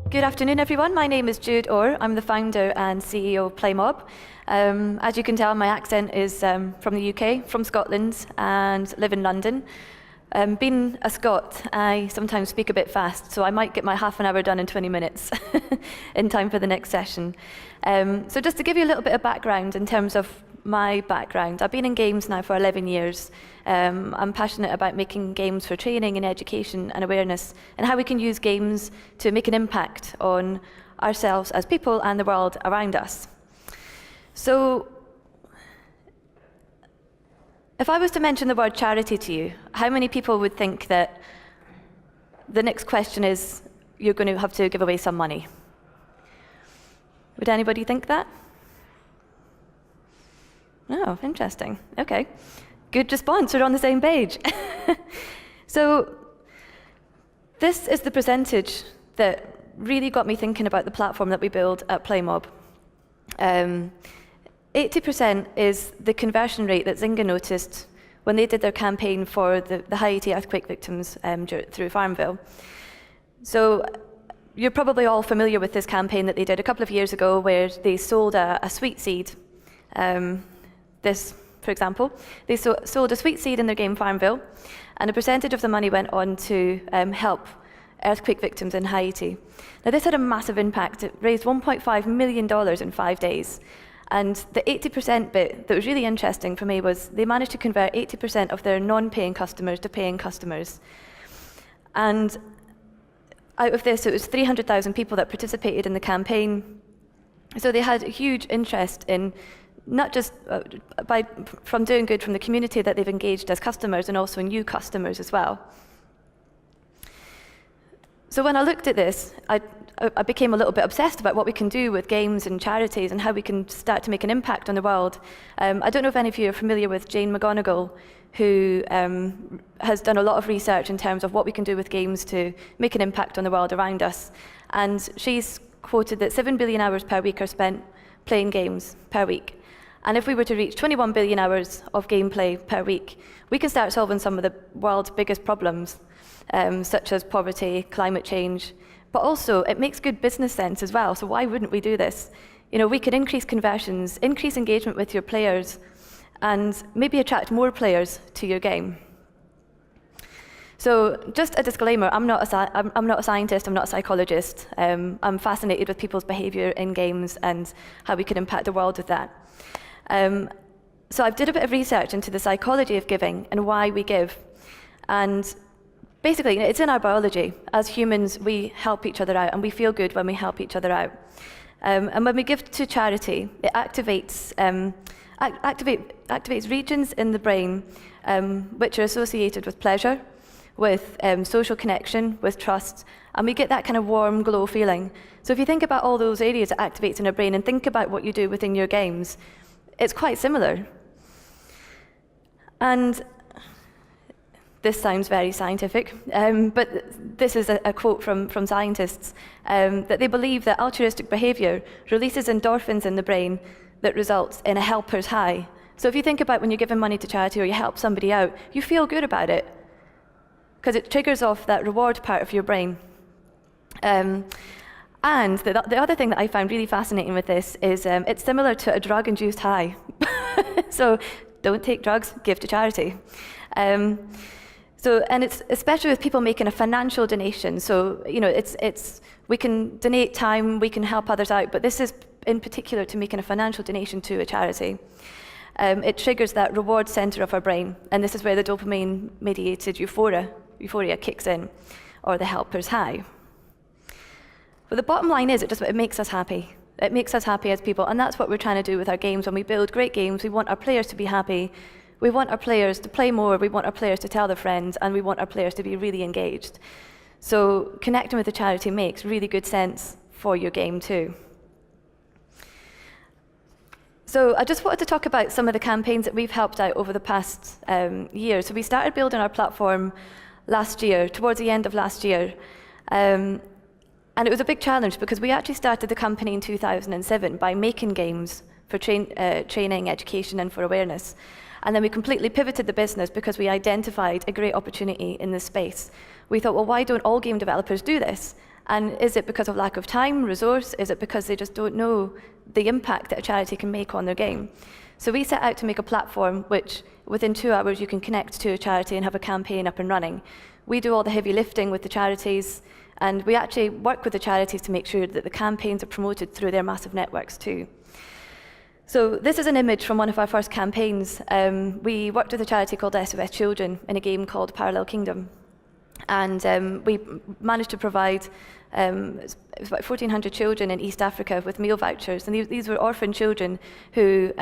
Good afternoon, everyone. My name is Jude Ower. I'm the founder and CEO of PlayMob. As you can tell, my accent is from the UK, from Scotland, and live in London. Being a Scot, I sometimes speak a bit fast, so I might get my half an hour done in 20 minutes in time for the next session. So just to give you a little bit of background in terms of my background, I've been in games now for 11 years. I'm passionate about making games for training and education and awareness, and how we can use games to make an impact on ourselves as people and the world around us. So, if I was to mention the word charity to you, how many people would think that the next question is, you're going to have to give away some money? Would anybody think that? Oh, interesting. Okay. Good response. We're on the same page. So, this is the percentage that really got me thinking about the platform that we build at PlayMob. 80% is the conversion rate that Zynga noticed when they did their campaign for the Haiti earthquake victims through Farmville. So you're probably all familiar with this campaign that they did a couple of years ago, where they sold a sweet seed. This, for example, they sold a sweet seed in their game Farmville, and a percentage of the money went on to help earthquake victims in Haiti. Now, this had a massive impact. It raised $1.5 million in 5 days. And the 80% bit that was really interesting for me was they managed to convert 80% of their non-paying customers to paying customers. And out of this, it was 300,000 people that participated in the campaign. So they had a huge interest in not just from doing good from the community that they've engaged as customers, and also new customers as well. So when I looked at this, I became a little bit obsessed about what we can do with games and charities and how we can start to make an impact on the world. I don't know if any of you are familiar with Jane McGonigal, who has done a lot of research in terms of what we can do with games to make an impact on the world around us. And she's quoted that 7 billion hours per week are spent playing games per week. And if we were to reach 21 billion hours of gameplay per week, we can start solving some of the world's biggest problems, such as poverty, climate change. But also, it makes good business sense as well, so why wouldn't we do this? You know, we could increase conversions, increase engagement with your players, and maybe attract more players to your game. So, just a disclaimer, I'm not a scientist, I'm not a psychologist. I'm fascinated with people's behavior in games and how we can impact the world with that. So I've did a bit of research into the psychology of giving and why we give. And basically, it's in our biology. As humans, we help each other out, and we feel good when we help each other out. And when we give to charity, it activates regions in the brain which are associated with pleasure, with social connection, with trust, and we get that kind of warm glow feeling. So if you think about all those areas it activates in our brain and think about what you do within your games, it's quite similar. And this sounds very scientific, but this is a quote from scientists, that they believe that altruistic behavior releases endorphins in the brain that results in a helper's high. So if you think about when you're giving money to charity or you help somebody out, you feel good about it, because it triggers off that reward part of your brain. And the other thing that I found really fascinating with this is it's similar to a drug-induced high. So don't take drugs, give to charity. And it's especially with people making a financial donation. So, you know, we can donate time, we can help others out, but this is in particular to making a financial donation to a charity. It triggers that reward center of our brain, and this is where the dopamine-mediated euphoria kicks in, or the helper's high. But the bottom line is, it makes us happy. It makes us happy as people, and that's what we're trying to do with our games. When we build great games, we want our players to be happy. We want our players to play more, we want our players to tell their friends, and we want our players to be really engaged. So connecting with the charity makes really good sense for your game too. So I just wanted to talk about some of the campaigns that we've helped out over the past year. So we started building our platform last year, towards the end of last year. And it was a big challenge because we actually started the company in 2007 by making games for training, education, and for awareness. And then we completely pivoted the business because we identified a great opportunity in this space. We thought, well, why don't all game developers do this? And is it because of lack of time, resource? Is it because they just don't know the impact that a charity can make on their game? So we set out to make a platform which, within 2 hours, you can connect to a charity and have a campaign up and running. We do all the heavy lifting with the charities, and we actually work with the charities to make sure that the campaigns are promoted through their massive networks too. So this is an image from one of our first campaigns. We worked with a charity called SOS Children in a game called Parallel Kingdom. And we managed to provide it was about 1,400 children in East Africa with meal vouchers. And these were orphan children who,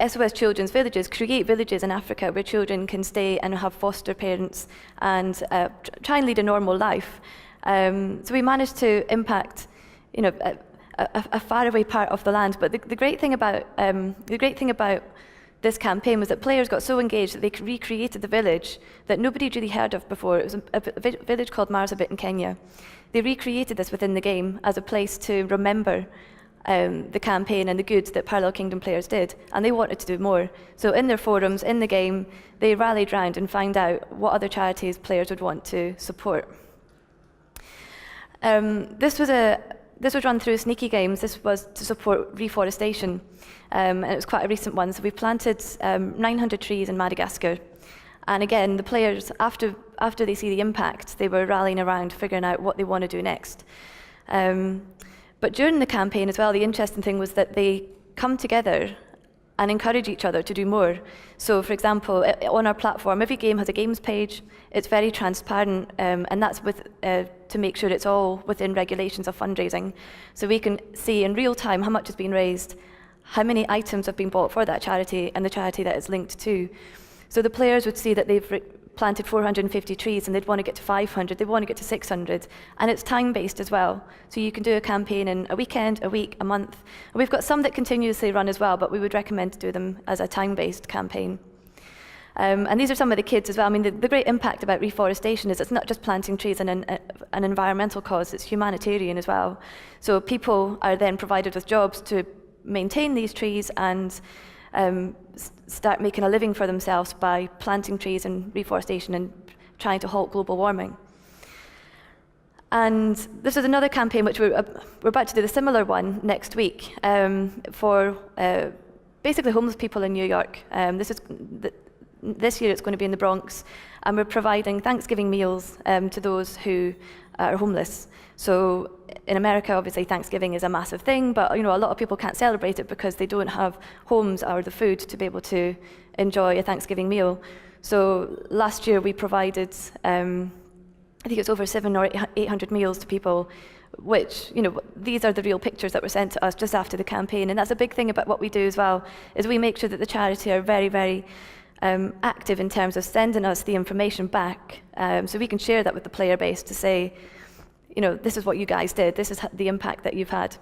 SOS Children's Villages create villages in Africa where children can stay and have foster parents and try and lead a normal life. So we managed to impact, a faraway part of the land. But the great thing about this campaign was that players got so engaged that they recreated the village that nobody had really heard of before. It was a village called Marsabit in Kenya. They recreated this within the game as a place to remember the campaign and the good that Parallel Kingdom players did, and they wanted to do more. So in their forums, in the game, they rallied round and found out what other charities players would want to support. This was run through Sneaky Games. This was to support reforestation, and it was quite a recent one. So we planted 900 trees in Madagascar. And again, the players, after they see the impact, they were rallying around, figuring out what they want to do next. But during the campaign as well, the interesting thing was that they come together and encourage each other to do more. So for example, on our platform, every game has a games page. It's very transparent, and that's to make sure it's all within regulations of fundraising. So we can see in real time how much has been raised, how many items have been bought for that charity and the charity that it's linked to. So the players would see that they've planted 450 trees and they'd want to get to 500, they'd want to get to 600, and it's time-based as well. So you can do a campaign in a weekend, a week, a month. And we've got some that continuously run as well, but we would recommend to do them as a time-based campaign. And these are some of the kids as well. I mean, the great impact about reforestation is it's not just planting trees and an environmental cause, it's humanitarian as well. So people are then provided with jobs to maintain these trees and start making a living for themselves by planting trees and reforestation and trying to halt global warming. And this is another campaign which we're about to do the similar one next week for basically homeless people in New York. This year it's going to be in the Bronx, and we're providing Thanksgiving meals to those who are homeless. So in America, obviously, Thanksgiving is a massive thing, but a lot of people can't celebrate it because they don't have homes or the food to be able to enjoy a Thanksgiving meal. So last year we provided, I think it's over 700 or 800 meals to people, which, these are the real pictures that were sent to us just after the campaign. And that's a big thing about what we do as well, is we make sure that the charity are very, very active in terms of sending us the information back, so we can share that with the player base to say, this is what you guys did, this is the impact that you've had.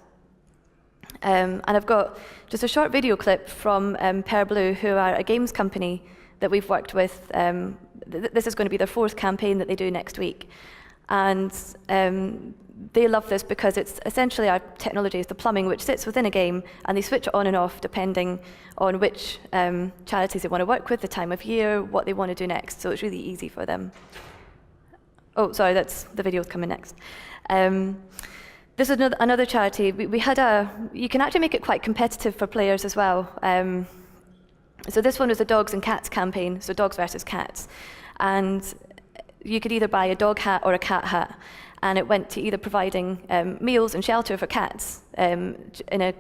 And I've got just a short video clip from Pear Blue, who are a games company that we've worked with. This is going to be their 4th campaign that they do next week. And they love this because it's essentially our technology is the plumbing, which sits within a game, and they switch it on and off depending on which charities they want to work with, the time of year, what they want to do next. So it's really easy for them. Oh, sorry, that's the video's coming next. This is another charity. We had you can actually make it quite competitive for players as well. So this one was a dogs and cats campaign, so dogs versus cats. And you could either buy a dog hat or a cat hat, and it went to either providing meals and shelter for cats in a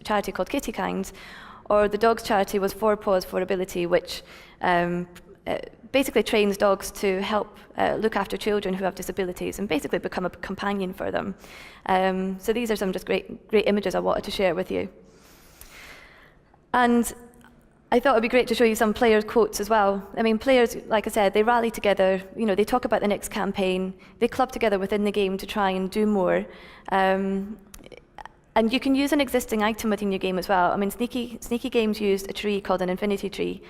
charity called Kitty Kind, or the dogs charity was 4 Paws for Ability, which basically trains dogs to help look after children who have disabilities and basically become a companion for them. So these are some just great images I wanted to share with you. And I thought it would be great to show you some players' quotes as well. I mean, players, like I said, they rally together, they talk about the next campaign, they club together within the game to try and do more. And you can use an existing item within your game as well. I mean, Sneaky Games used a tree called an infinity tree.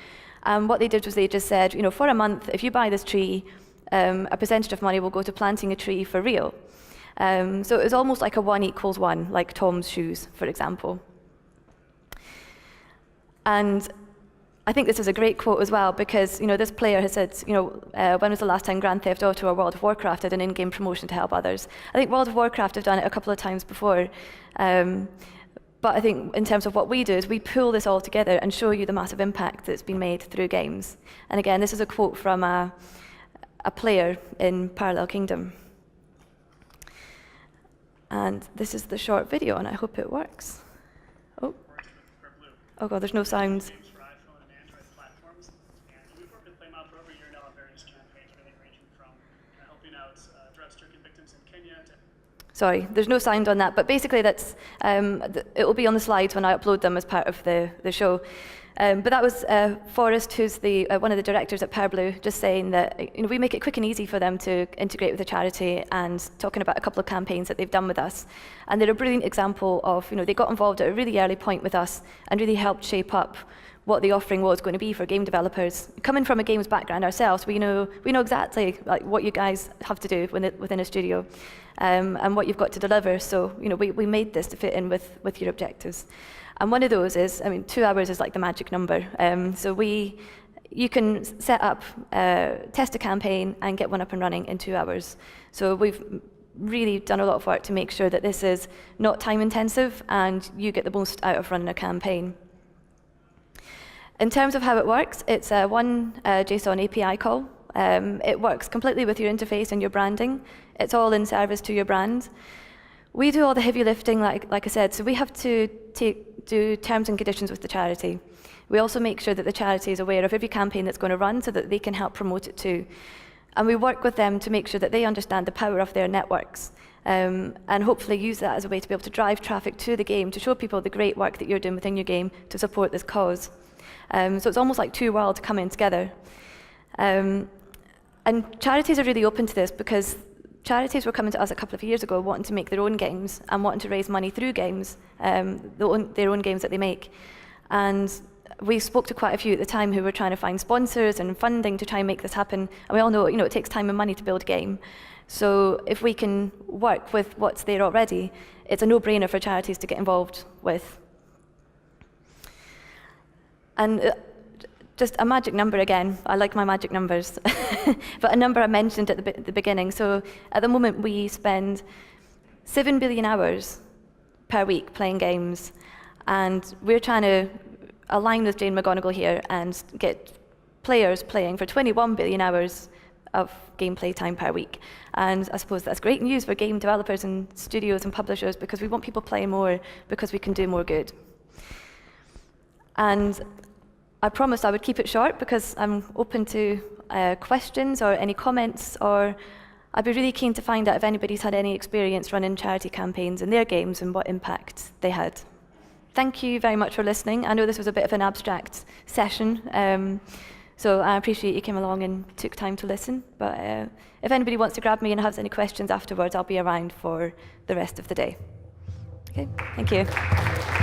What they did was they just said, for a month, if you buy this tree, a percentage of money will go to planting a tree for real. So it was almost like a 1 = 1, like Tom's shoes, for example. And I think this is a great quote as well, because this player has said, when was the last time Grand Theft Auto or World of Warcraft did an in-game promotion to help others? I think World of Warcraft have done it a couple of times before, but I think in terms of what we do is we pull this all together and show you the massive impact that's been made through games. And again, this is a quote from a player in Parallel Kingdom. And this is the short video, and I hope it works. Oh God, there's no sound. Sorry, there's no sound on that, but basically that's it will be on the slides when I upload them as part of the show. But that was Forrest, who's one of the directors at Profitably, just saying that we make it quick and easy for them to integrate with the charity, and talking about a couple of campaigns that they've done with us. And they're a brilliant example of they got involved at a really early point with us and really helped shape up what the offering was going to be for game developers. Coming from a games background ourselves, we know exactly what you guys have to do within a studio, and what you've got to deliver. So we made this to fit in with your objectives. And one of those is, 2 hours is like the magic number. So you can set up, test a campaign, and get one up and running in 2 hours. So we've really done a lot of work to make sure that this is not time intensive and you get the most out of running a campaign. In terms of how it works, it's one JSON API call. It works completely with your interface and your branding. It's all in service to your brand. We do all the heavy lifting, like I said, so we have to do terms and conditions with the charity. We also make sure that the charity is aware of every campaign that's going to run so that they can help promote it too. And we work with them to make sure that they understand the power of their networks, and hopefully use that as a way to be able to drive traffic to the game, to show people the great work that you're doing within your game to support this cause. So it's almost like two worlds coming together. And charities are really open to this, because charities were coming to us a couple of years ago wanting to make their own games and wanting to raise money through games, their own games that they make. And we spoke to quite a few at the time who were trying to find sponsors and funding to try and make this happen. And we all know, it takes time and money to build a game. So if we can work with what's there already, it's a no-brainer for charities to get involved with. And just a magic number again. I like my magic numbers. But a number I mentioned at the beginning. So at the moment, we spend 7 billion hours per week playing games. And we're trying to align with Jane McGonigal here and get players playing for 21 billion hours of gameplay time per week. And I suppose that's great news for game developers and studios and publishers, because we want people playing more because we can do more good. And I promised I would keep it short, because I'm open to questions or any comments, or I'd be really keen to find out if anybody's had any experience running charity campaigns in their games and what impact they had. Thank you very much for listening. I know this was a bit of an abstract session, so I appreciate you came along and took time to listen. But if anybody wants to grab me and has any questions afterwards, I'll be around for the rest of the day. Okay, thank you.